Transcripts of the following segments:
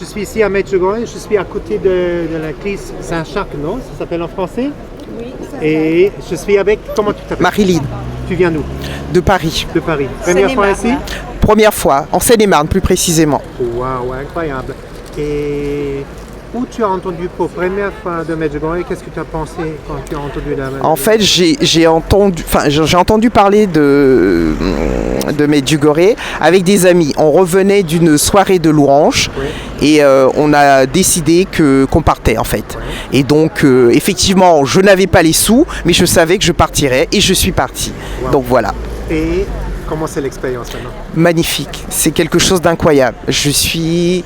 Je suis ici à Medjugorje, je suis à côté de l'église Saint-Jacques, non? Ça s'appelle en français? Oui. Et je suis avec, comment tu t'appelles? Marilyn, Tu viens d'où? de Paris. De Paris. Première fois ici? Première fois, en Seine-et-Marne plus précisément. Waouh, incroyable. Et où tu as entendu pour la première fois de Medjugorje? Qu'est-ce que tu as pensé quand tu as entendu la Medjugorje? En fait, j'ai entendu parler de Medjugorje avec des amis. On revenait d'une soirée de louanges et on a décidé qu'on partait en fait. Et donc, effectivement, je n'avais pas les sous, mais je savais que je partirais et je suis partie. Wow. Donc voilà. Et comment c'est l'expérience maintenant? Magnifique, c'est quelque chose d'incroyable. Je suis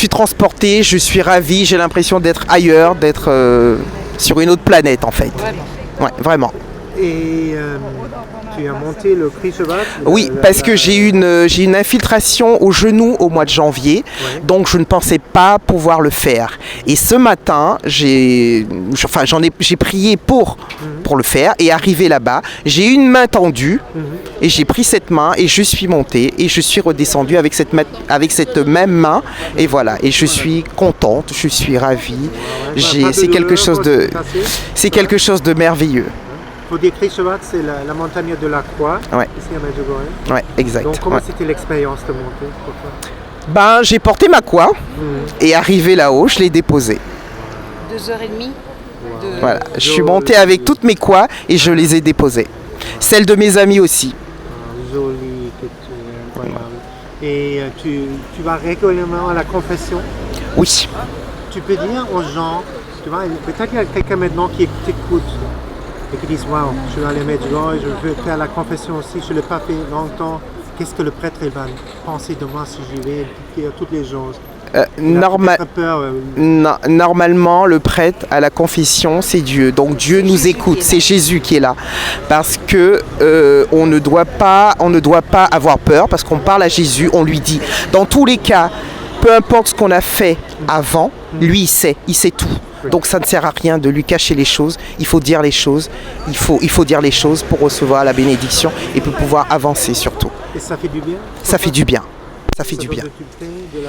transportée, je suis ravie, j'ai l'impression d'être ailleurs, d'être sur une autre planète en fait. Vraiment. Ouais, vraiment. Et tu as monté le prix cheval? Oui, parce que j'ai une infiltration au genou au mois de janvier, donc je ne pensais pas pouvoir le faire. Et ce matin, j'ai prié pour le faire et arrivé là-bas, j'ai une main tendue et j'ai pris cette main et je suis montée et je suis redescendue avec cette même main et voilà. Et je suis contente, je suis ravie. C'est quelque chose de merveilleux. Pour décrire cheval, c'est la montagne de la Croix, ici à Medjugorje. Ouais, exact. Donc comment c'était l'expérience de monter pour toi? Ben, j'ai porté ma croix et arrivé là-haut, je l'ai déposée. 2h30. Voilà, je suis montée avec toutes mes croix et je les ai déposées. Celles de mes amis aussi. Joli, incroyable. Et tu vas régulièrement à la confession? Oui. Tu peux dire aux gens, tu vois, peut-être qu'il y a quelqu'un maintenant qui t'écoute et qui disent waouh, je vais aller à Medjugorje, je veux faire la confession aussi, je ne l'ai pas fait longtemps. Qu'est-ce que le prêtre va penser de moi si j'y vais, dire toutes les choses? Normalement, le prêtre à la confession, c'est Dieu. Donc Dieu nous écoute, c'est Jésus qui est là. Parce que on ne doit pas avoir peur, parce qu'on parle à Jésus, on lui dit. Dans tous les cas, peu importe ce qu'on a fait avant, lui il sait tout. Donc ça ne sert à rien de lui cacher les choses, il faut dire les choses, il faut dire les choses pour recevoir la bénédiction et pour pouvoir avancer surtout. Et ça fait du bien? Ça fait du bien. Ça fait du bien.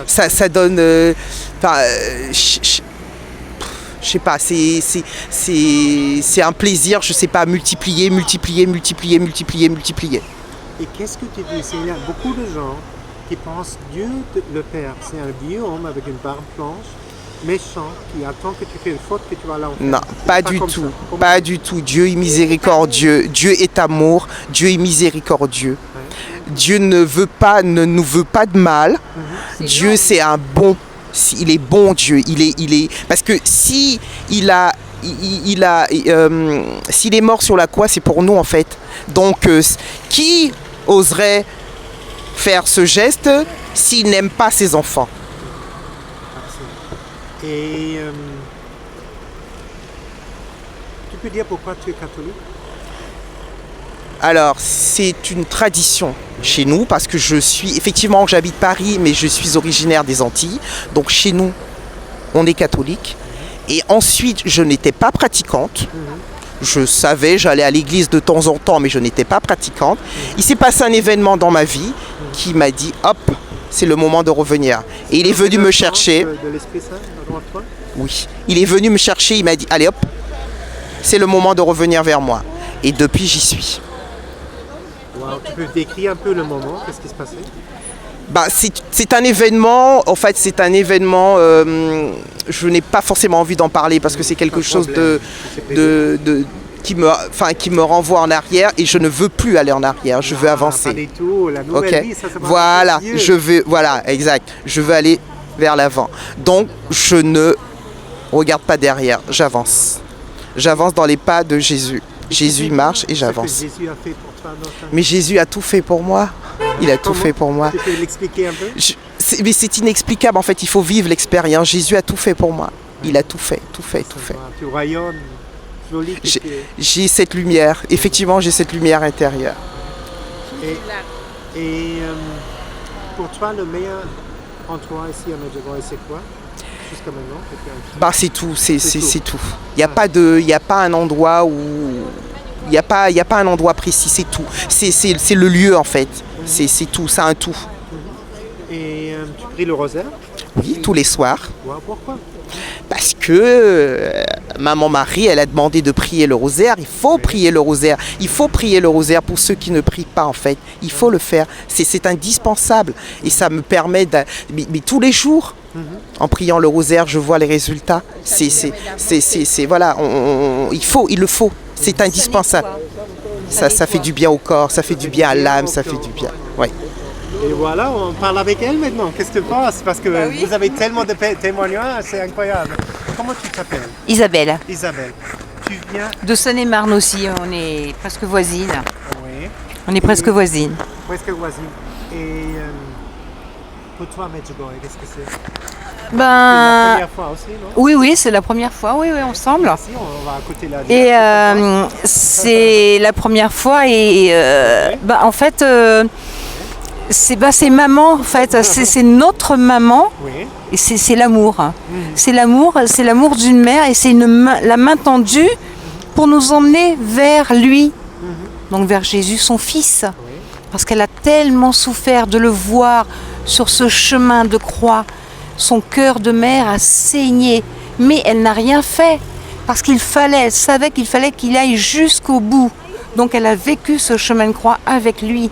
Ça donne... je sais pas, c'est un plaisir, je sais pas, multiplier. Et qu'est-ce que tu dis? Il y a beaucoup de gens qui pensent Dieu, le Père, c'est un vieux homme avec une barbe blanche, méchant, qui attend que tu fais une faute, que tu vas là. Non, pas du tout. Pas du tout. Dieu est miséricordieux. Dieu est amour. Dieu est miséricordieux. Dieu ne nous veut pas de mal. Dieu, c'est un bon. Il est bon Dieu. Il est parce que s'il est mort sur la croix, c'est pour nous en fait. Donc, qui oserait faire ce geste s'il n'aime pas ses enfants? Et tu peux dire pourquoi tu es catholique? Alors, c'est une tradition chez nous parce que j'habite Paris, mais je suis originaire des Antilles. Donc chez nous, on est catholique. Et ensuite, je n'étais pas pratiquante. Je savais, j'allais à l'église de temps en temps, mais je n'étais pas pratiquante. Il s'est passé un événement dans ma vie qui m'a dit, hop, c'est le moment de revenir. Et il est venu me chercher. De l'Esprit Saint, dans toi? Oui. Il est venu me chercher, il m'a dit, allez hop, c'est le moment de revenir vers moi. Et depuis, j'y suis. Wow. Tu peux décrire un peu le moment, qu'est-ce qui se passait? C'est un événement, en fait c'est un événement, je n'ai pas forcément envie d'en parler parce que c'est quelque chose qui me renvoie en arrière et je ne veux plus aller en arrière, je veux avancer. Pas du tout, la nouvelle vie, ça voilà, exact, je veux aller vers l'avant. Donc je ne regarde pas derrière, j'avance. J'avance dans les pas de Jésus. Jésus marche et j'avance. Mais Jésus a tout fait pour moi. Il a tout fait pour moi. Tu peux l'expliquer un peu? Mais c'est inexplicable en fait, il faut vivre l'expérience. Jésus a tout fait pour moi. Il a tout fait. Tu rayonnes, joli. J'ai cette lumière, effectivement j'ai cette lumière intérieure. Et pour toi, le meilleur endroit ici à Medjugorje, c'est quoi? Jusqu'à maintenant? C'est tout, c'est tout. Il n'y a pas un endroit où... Il n'y a pas un endroit précis, c'est tout. C'est le lieu en fait. C'est tout, c'est un tout. Et tu pries le rosaire? Oui, tous les soirs. Ouais, pourquoi? Parce que maman Marie, elle a demandé de prier le rosaire. Il faut prier le rosaire. Il faut prier le rosaire pour ceux qui ne prient pas, en fait. Il faut le faire. C'est indispensable. Et ça me permet mais tous les jours, en priant le rosaire, je vois les résultats. Voilà, il le faut. C'est indispensable. Ça fait du bien au corps, ça fait du bien à l'âme, ça fait du bien. Ouais. Et voilà, on parle avec elle maintenant. Qu'est-ce que tu penses? Parce que vous avez tellement de témoignages, c'est incroyable. Comment tu t'appelles? Isabelle. Isabelle. Tu viens? De Seine-et-Marne aussi, on est presque voisines. Oui. On est presque voisines. Presque voisine. Et pour toi, Medjugorje, qu'est-ce que c'est? C'est la Ben, première fois aussi, non? oui, c'est la première fois, oui, ensemble. Si, on va à côté là. Et c'est la première fois et en fait, c'est maman, en fait, c'est notre maman. Oui. Et c'est l'amour. C'est l'amour d'une mère et c'est la main tendue pour nous emmener vers lui, donc vers Jésus, son fils. Parce qu'elle a tellement souffert de le voir sur ce chemin de croix. Son cœur de mère a saigné, mais elle n'a rien fait. Parce elle savait qu'il fallait qu'il aille jusqu'au bout. Donc elle a vécu ce chemin de croix avec lui,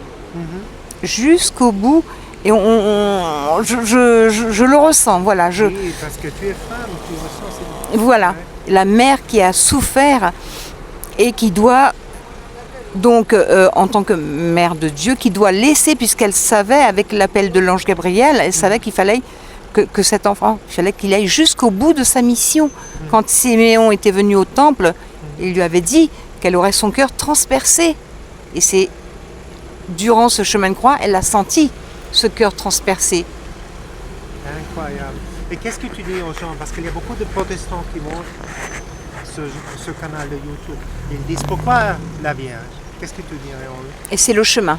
jusqu'au bout. Et je le ressens, voilà. Oui, parce que tu es femme, tu ressens cette... Voilà, la mère qui a souffert et qui doit, donc en tant que mère de Dieu, qui doit laisser, puisqu'elle savait, avec l'appel de l'ange Gabriel, elle savait qu'il fallait que cet enfant, il fallait qu'il aille jusqu'au bout de sa mission. Quand Siméon était venu au temple, il lui avait dit qu'elle aurait son cœur transpercé. Et c'est durant ce chemin de croix, elle a senti ce cœur transpercé. Incroyable. Et qu'est-ce que tu dis aux gens? Parce qu'il y a beaucoup de protestants qui montrent ce canal de YouTube. Ils disent pourquoi la Vierge? Qu'est-ce que tu dirais en eux? Et c'est le chemin.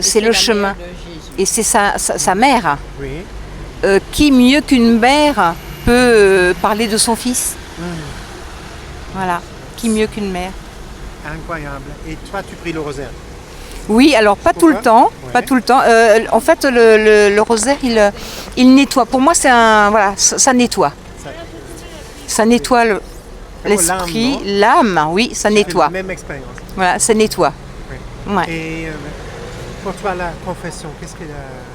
C'est le chemin. Et c'est sa mère. Oui. Qui mieux qu'une mère peut parler de son fils? Voilà. Qui mieux qu'une mère? Incroyable. Et toi, tu pries le rosaire? Oui, alors pas tout le temps, Ouais. pas tout le temps. En fait, le rosaire, il nettoie. Pour moi, ça nettoie. Ça nettoie l'esprit, l'âme, oui, ça nettoie. La même expérience. Voilà, ça nettoie. Oui. Ouais. Et pour toi, la confession, qu'est-ce que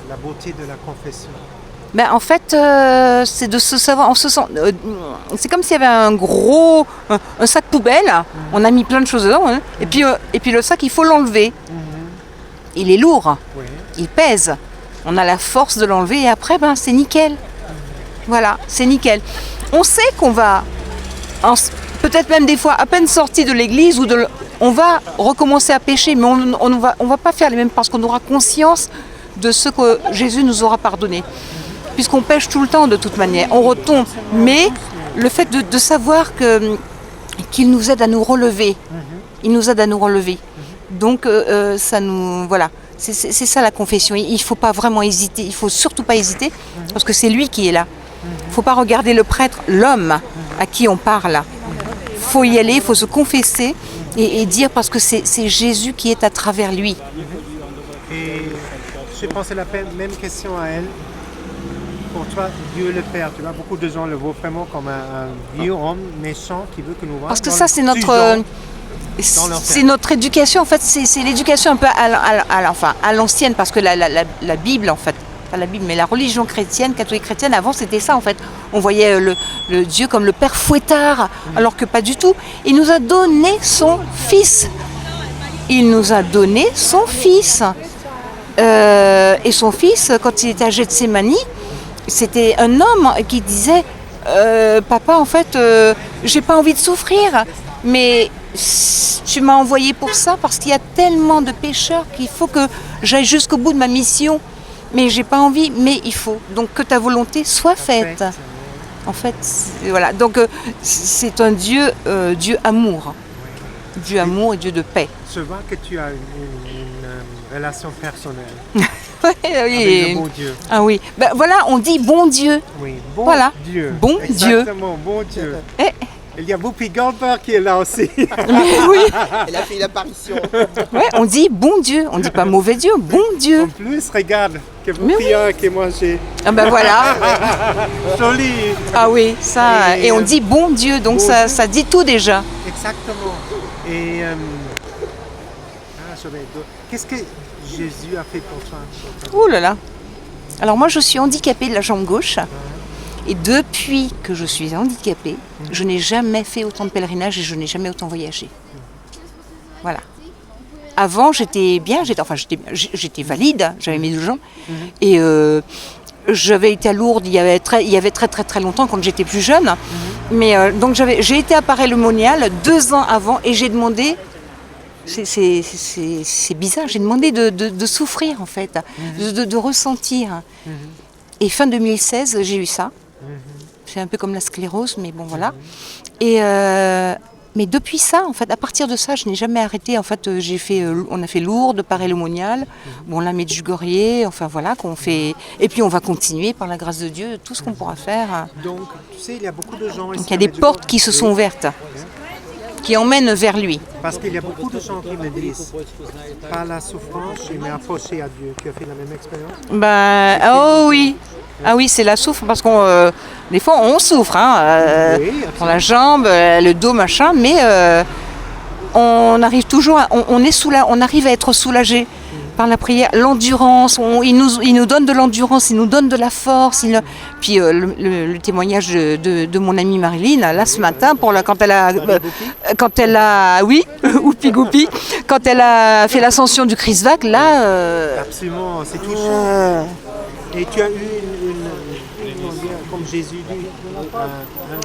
la beauté de la confession? Ben, en fait, c'est de se savoir, c'est comme s'il y avait un sac poubelle. On a mis plein de choses dedans, hein, et puis le sac, il faut l'enlever. Il est lourd, Oui. il pèse. On a la force de l'enlever et après, c'est nickel. Voilà, c'est nickel. On sait qu'on va, peut-être même des fois, à peine sorti de l'église, on va recommencer à pécher, mais on va pas faire les mêmes parce qu'on aura conscience de ce que Jésus nous aura pardonné. Puisqu'on pêche tout le temps de toute manière, on retombe. Mais le fait de savoir qu'il nous aide à nous relever, il nous aide à nous relever. Donc ça nous... Voilà, c'est ça la confession. Il ne faut pas vraiment hésiter, il ne faut surtout pas hésiter, parce que c'est lui qui est là. Il ne faut pas regarder le prêtre, l'homme à qui on parle. Il faut y aller, il faut se confesser et dire, parce que c'est Jésus qui est à travers lui. Et j'ai pensé la même question à elle. Pour toi, Dieu le Père, tu vois, beaucoup de gens le voient vraiment comme un vieux homme méchant qui veut que nous voyons. Parce que ça, c'est notre éducation, en fait, c'est l'éducation un peu à l'ancienne, parce que la Bible, en fait, pas la Bible, mais la religion chrétienne, catholique chrétienne, avant, c'était ça, en fait. On voyait le Dieu comme le Père fouettard, alors que pas du tout. Il nous a donné son Fils. Il nous a donné son Fils. Et son Fils, quand il était à Gethsémani, c'était un homme qui disait papa, en fait, j'ai pas envie de souffrir, mais tu m'as envoyé pour ça parce qu'il y a tellement de pécheurs qu'il faut que j'aille jusqu'au bout de ma mission. Mais j'ai pas envie, mais il faut. Donc que ta volonté soit faite. En fait, voilà. Donc c'est un Dieu, Dieu amour. Dieu amour et Dieu de paix. Je vois que tu as une relation personnelle Oui. avec le bon Dieu. Ah oui. Ben, voilà, on dit bon Dieu. Oui, bon Voilà. Dieu. Bon Dieu. Exactement, bon Dieu. Il y a Whoopi Goldberg qui est là aussi. Oui. Elle a fait une apparition. Ouais, on dit bon Dieu, on dit pas mauvais Dieu, bon Dieu. En plus, regarde, que Mais Whoopi oui. a que moi j'ai. Ah ben voilà. Joli. Ah oui, ça. Et, Et on dit bon Dieu, donc bon ça, Dieu. ça dit tout déjà. Exactement. Et qu'est-ce que Jésus a fait pour toi? Ouh là là. Alors moi je suis handicapée de la jambe gauche. Et depuis que je suis handicapée, je n'ai jamais fait autant de pèlerinage et je n'ai jamais autant voyagé. Voilà. Avant j'étais bien, j'étais valide, j'avais mes 2 jambes. Et j'avais été à Lourdes il y avait très longtemps quand j'étais plus jeune. Mais donc j'ai été à Paray-le-Monial 2 ans avant et j'ai demandé. C'est bizarre, j'ai demandé de souffrir en fait, de ressentir. Et fin 2016, j'ai eu ça. C'est un peu comme la sclérose, mais bon voilà. Et mais depuis ça, en fait, à partir de ça, je n'ai jamais arrêté. En fait, on a fait Lourdes, Paray-le-Monial, bon la Medjugorje, enfin voilà qu'on fait. Et puis on va continuer par la grâce de Dieu tout ce qu'on pourra faire. Donc, tu sais, il y a beaucoup de gens ici. Donc il y a des portes qui se sont ouvertes, qui emmènent vers lui. Parce qu'il y a beaucoup de gens qui me disent, par la souffrance, je m'ai approché à Dieu. Tu as fait la même expérience? Oh oui. Ah oui, c'est la souffre parce qu'on des fois on souffre Oui, pour la jambe, le dos, machin, mais on arrive toujours, on arrive à être soulagé par la prière, l'endurance. Il nous donne de l'endurance, il nous donne de la force. Puis le témoignage de mon amie Marilyn, là ce matin, quand elle a, oui, Oupi Goupi, quand elle a fait l'ascension du Christ-Vac, là. Absolument, c'est touchant. Et tu as eu comme Jésus dit,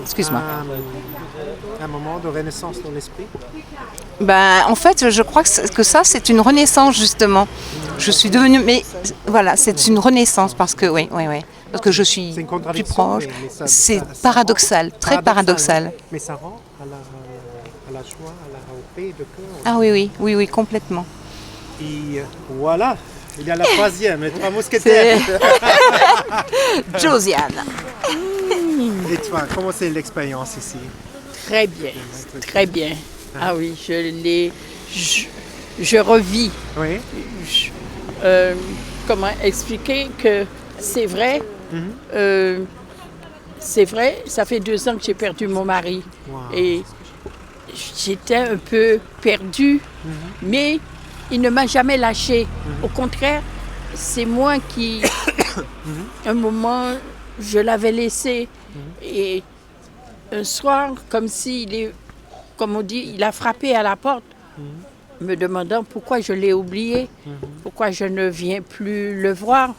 Excuse-moi. un moment de renaissance dans l'esprit. En fait, je crois que ça, c'est une renaissance justement. Je suis devenue, mais voilà, c'est une renaissance parce que, oui, parce que je suis C'est une plus contradiction, proche. mais C'est ça paradoxal, très paradoxal. Mais ça rend à la joie, à la paix de cœur. Ah oui, complètement. Et voilà, il y a la troisième, les 3 mousquetaires. Josiane. Et toi, comment c'est l'expérience ici? Très bien, très bien. Ah oui, je revis. Oui. Comment expliquer que c'est vrai, ça fait 2 ans que j'ai perdu mon mari. Wow. Et j'étais un peu perdue, mais il ne m'a jamais lâchée. Au contraire, c'est moi qui, un moment, je l'avais laissé. Et un soir, comme on dit, il a frappé à la porte, me demandant pourquoi je l'ai oublié, pourquoi je ne viens plus le voir.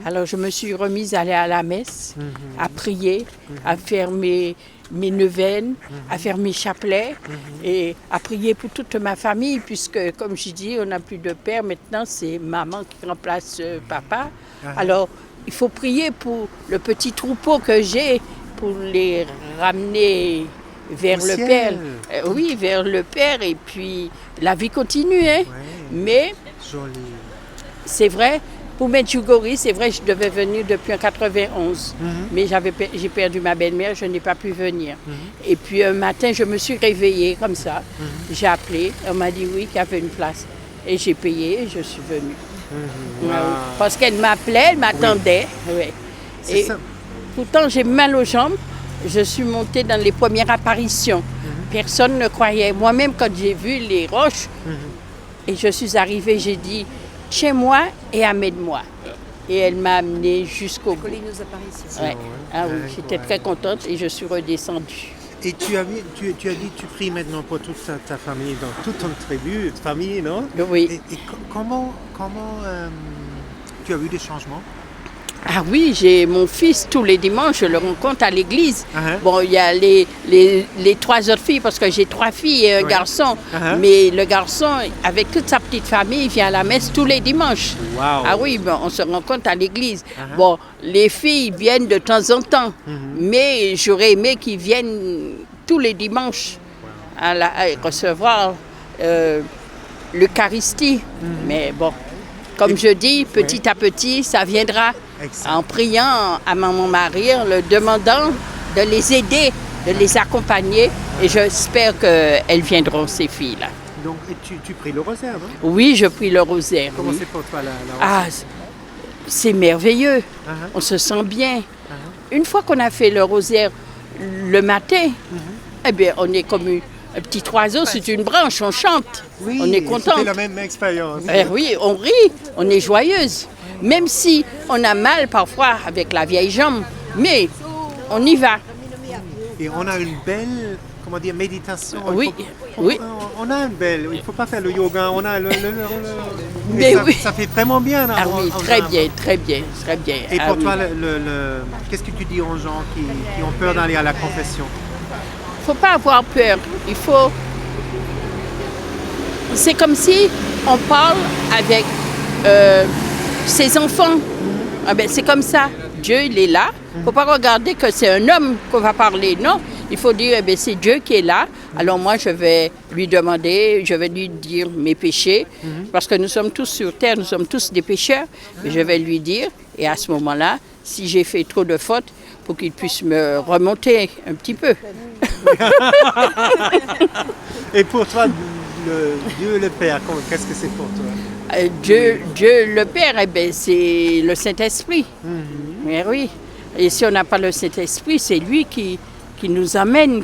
Alors je me suis remise à aller à la messe, à prier, à faire mes neuvaines, à faire mes chapelets et à prier pour toute ma famille, puisque, comme je dis, on n'a plus de père. Maintenant, c'est maman qui remplace papa. Alors, il faut prier pour le petit troupeau que j'ai, pour les ramener vers Au le ciel. Père. Oui, vers le Père. Et puis, la vie continue. Hein. Ouais. Mais Joli. c'est vrai, pour Medjugorje, c'est vrai, je devais venir depuis en 91. Mais j'ai perdu ma belle-mère, je n'ai pas pu venir. Et puis un matin, je me suis réveillée comme ça. J'ai appelé, on m'a dit oui, qu'il y avait une place. Et j'ai payé et je suis venue. Parce qu'elle m'appelait, elle m'attendait. Ouais. C'est Et ça. pourtant, j'ai mal aux jambes. Je suis montée dans les premières apparitions. Personne ne croyait. Moi-même, quand j'ai vu les roches, et je suis arrivée, j'ai dit, chez moi et amène-moi. Et elle m'a amenée jusqu'au bout. Ouais. Ah oui, j'étais très contente et je suis redescendue. Et tu as dit, tu pries maintenant pour toute ta famille, dans toute ton tribu, ta famille, non? Oui. Et comment tu as vu des changements? Ah oui, j'ai mon fils tous les dimanches, je le rencontre à l'église. Bon, il y a les 3 autres filles, parce que j'ai 3 filles et un garçon. Mais le garçon, avec toute sa petite famille, il vient à la messe tous les dimanches. Wow. Ah oui, bon, on se rencontre à l'église. Bon, les filles viennent de temps en temps, mais j'aurais aimé qu'ils viennent tous les dimanches à recevoir l'Eucharistie. Mais bon, comme je dis, petit à petit, ça viendra. Exactement. En priant à Maman Marie, en le demandant de les aider de les accompagner et j'espère qu'elles viendront, ces filles-là. Donc, et tu pries le rosaire, non? Oui, je prie le rosaire. Comment oui. c'est pour toi, la Ah, rosaire? c'est merveilleux. Uh-huh. On se sent bien. Une fois qu'on a fait le rosaire le matin, eh bien, on est comme un petit oiseau sur une branche, on chante. Oui, on est content. c'était la même expérience. Oui, on rit, on est joyeuse. Même si on a mal parfois avec la vieille jambe, mais on y va. Et on a une belle, comment dire, méditation. Oui, oui. On a une belle, il ne faut pas faire le yoga, on a Mais ça, oui. ça fait vraiment bien. Là, Ah oui, très bien, très bien, très bien. Et Ah pour oui. toi, qu'est-ce que tu dis aux gens qui ont peur d'aller à la confession? Faut pas avoir peur. Il faut. C'est comme si on parle avec ses enfants. Ah ben, c'est comme ça. Dieu, il est là. Faut pas regarder que c'est un homme qu'on va parler. Non, il faut dire, eh ben, c'est Dieu qui est là. Alors moi, je vais lui demander, je vais lui dire mes péchés, parce que nous sommes tous sur terre, nous sommes tous des pécheurs. Mais je vais lui dire, et à ce moment-là, si j'ai fait trop de fautes, pour qu'il puisse me remonter un petit peu. Et pour toi, Dieu le Père, qu'est-ce que c'est pour toi? Dieu le Père, eh ben, c'est le Saint-Esprit. Mais oui. Et si on n'a pas le Saint-Esprit, c'est lui qui nous amène,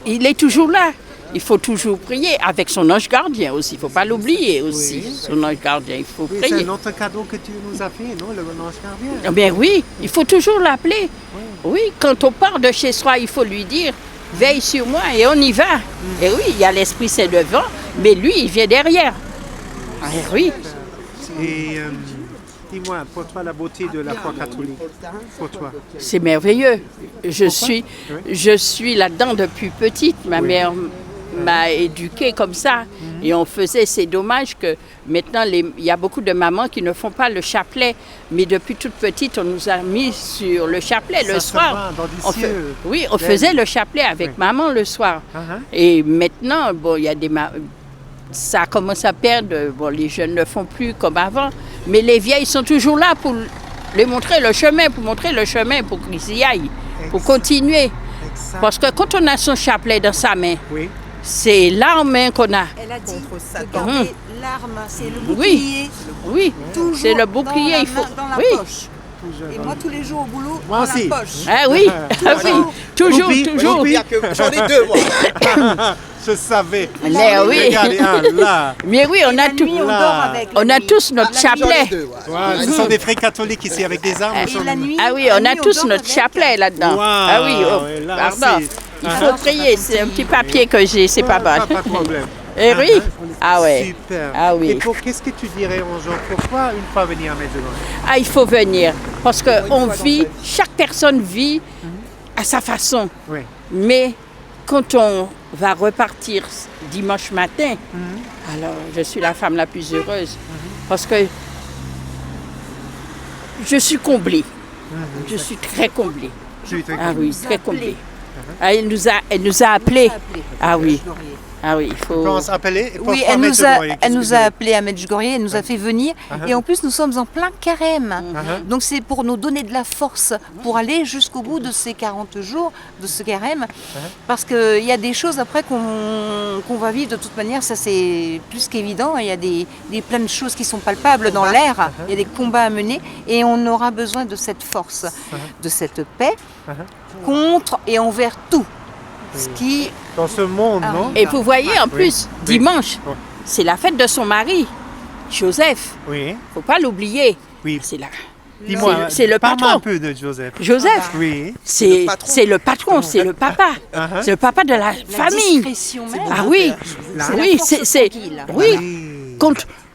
il est toujours là. Il faut toujours prier avec son ange gardien aussi. Il ne faut pas l'oublier aussi, son ange gardien. Il faut Oui, prier. c'est un autre cadeau que tu nous as fait, non? Le ange gardien. Eh bien oui, il faut toujours l'appeler. Oui, quand on part de chez soi, il faut lui dire, veille sur moi et on y va. Et oui, il y a l'Esprit Saint devant, mais lui, il vient derrière. Et oui. Et dis-moi, pour toi, la beauté de la foi catholique, pour toi? C'est merveilleux. Je suis là-dedans depuis petite. Ma mère m'a éduquée comme ça. Et on faisait, c'est dommage que maintenant, il y a beaucoup de mamans qui ne font pas le chapelet. Mais depuis toute petite, on nous a mis sur le chapelet le Ça se soir. voit dans des cieux. Oui, on faisait le chapelet avec maman le soir. Et maintenant, bon, il y a ça commence à perdre. Bon, les jeunes ne font plus comme avant. Mais les vieilles sont toujours là pour les montrer le chemin, pour qu'ils y aillent, pour continuer. Exact. Parce que quand on a son chapelet dans sa main, Oui. c'est l'arme qu'on a. Elle a dit de Satan. garder l'arme, c'est le Oui. bouclier. Oui, Toujours c'est le bouclier. dans Il faut. dans la Oui. poche. Et moi, tous les jours au boulot, Moi dans aussi. la poche. Ah oui, ah oui, toujours, Oublie, toujours. oublie. J'en ai deux, moi. Je savais. Mais oui. Regardez, là. Mais oui, on La a tout. nuit, on Là. dort avec. la On a nuit. tous notre J'en ai chapelet. deux, ouais. Voilà, ce sont des frères catholiques ici avec des armes. Et la nuit, Ah oui, la on a nuit, tous dort notre avec. chapelet là-dedans. Wow, Ah oui, et là, pardon. c'est- Il faut prier, c'est un petit papier que j'ai, c'est pas mal. Pas de problème. Eh oui. Ah ouais. Super. Ah oui. Et qu'est-ce que tu dirais aux gens? Pourquoi une fois venir à Medjugorje? Ah, il faut venir. Parce qu'on vit, chaque personne vit à sa façon. Oui. Mais quand on va repartir dimanche matin, alors je suis la femme la plus heureuse. Parce que je suis comblée. Je suis très comblée. Ah oui, très comblée. Ah, elle nous a appelés. Ah oui. Ah oui, il faut. Comment s'appeler? Oui, elle nous a appelés à Medjugorje, elle nous a fait venir. Et en plus, nous sommes en plein carême. Donc c'est pour nous donner de la force pour aller jusqu'au bout de ces 40 jours, de ce carême. Parce qu'il y a des choses après qu'on va vivre de toute manière, ça c'est plus qu'évident. Il y a des plein de choses qui sont palpables dans l'air. Il y a des combats à mener. Et on aura besoin de cette force, de cette paix contre et envers tout. Ce qui Dans ce monde, Ah, non? Et vous voyez, en plus, Oui. dimanche, Oui. c'est la fête de son mari, Joseph. Oui. Faut pas l'oublier. Oui. C'est là. Dis-moi, c'est le parle-moi patron. un peu de Joseph. Joseph, Oui. c'est patron. le patron, c'est le papa. C'est le papa de la la famille. discrétion même. Ah oui, La oui, force c'est tranquille. oui.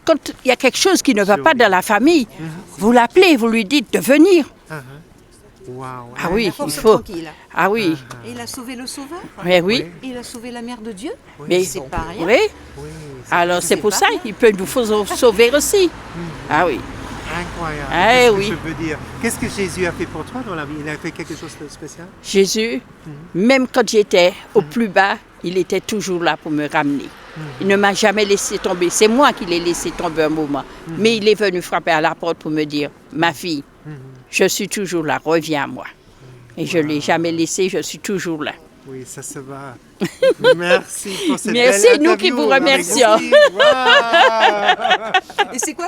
Quand il y a quelque chose qui ne va pas dans la famille, vous l'appelez, vous lui dites de venir. Waouh. Ah oui, La il force faut. tranquille. Ah oui, Et il a sauvé le sauveur. mais oui, Et il a sauvé la mère de Dieu. mais C'est pas rien. oui. Alors c'est pour ça qu'il peut nous sauver aussi. Ah oui. Incroyable. Ah, Qu'est-ce que oui. je veux dire? Qu'est-ce que Jésus a fait pour toi dans la vie? Il a fait quelque chose de spécial? Jésus, même quand j'étais au plus bas, il était toujours là pour me ramener. Il ne m'a jamais laissé tomber. C'est moi qui l'ai laissé tomber un moment. Mais il est venu frapper à la porte pour me dire, ma fille, je suis toujours là, reviens à moi. Et je ne l'ai jamais laissé, je suis toujours là. Oui, ça se va. Merci pour cette Merci, belle nous qui interview vous avec remercions. Steve. Wow. Et c'est quoi